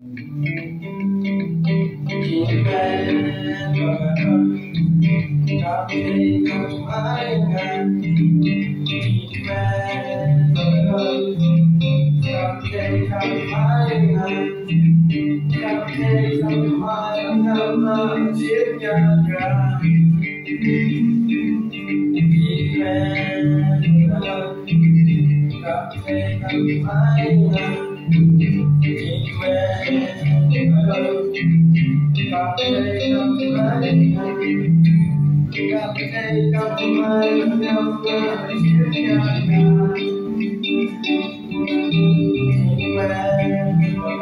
Chỉ về và cảm thấy không ai ngăn. Chỉ về và cảm thấy không ai ngăn. Cảm thấy không ai ngăn mà chiếc nhà ga. Chỉ về và cảm thấy không ai ngăn. Chỉ về và cảm thấy không ai ngăn. Cảm thấy không ai ngăn mà chiếc nhà ga. Chỉ về và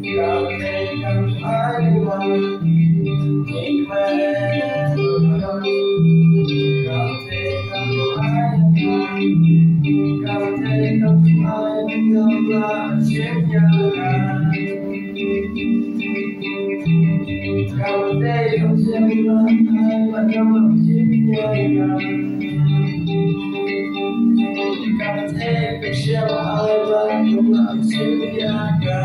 cảm thấy không ai ngăn. Chỉ về và cảm thấy không ai ngăn. Cảm thấy không ai ngăn mà chiếc nhà ga. Cảm thấy không xem là ai mà trong lòng chiếc nhà ga. Cảm thấy không xem ai mà trong lòng chiếc nhà ga.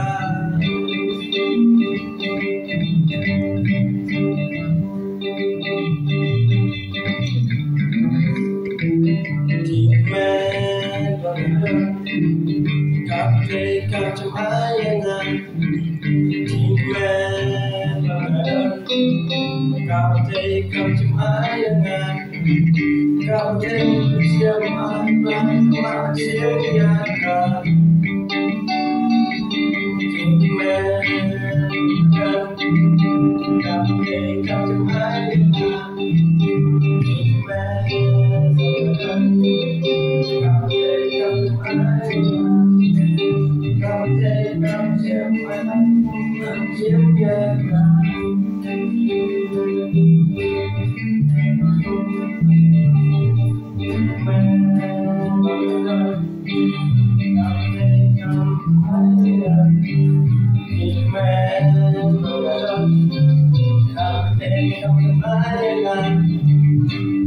Chỉ mẹ và cảm thấy cảm trong ai ngăn. Chỉ mẹ và cảm thấy cảm trong ai ngăn. Cảm thấy xem ai mà chiếc nhà ga. Chỉ mẹ cảm thấy cảm trong ai ngăn. Chỉ mẹ cảm thấy cảm trong ai ngăn. Cảm thấy cảm xem ai mà chiếc nhà ga.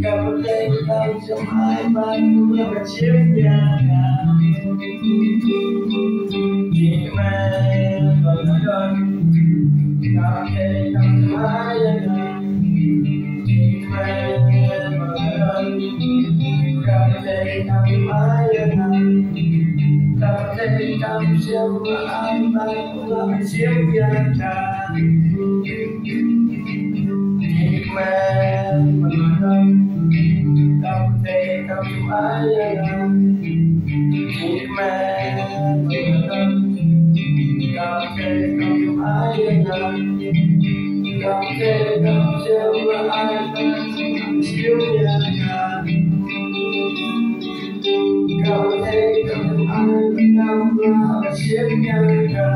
Cảm thấy không trong ai bạn cũng là chiếc nhà ga. Chỉ mẹ và cảm thấy không trong ai ngăn. Chỉ mẹ và cảm thấy không trong ai ngăn. Cảm thấy không trong ai bạn cũng là chiếc nhà ga. Chỉ mẹ và cảm thấy không trong ai ngăn. Chỉ mẹ và cảm thấy không trong ai ngăn. Cảm thấy không trong ai bạn chiếc nhà ga. Cảm thấy không trong ai bạn chiếc nhà ga.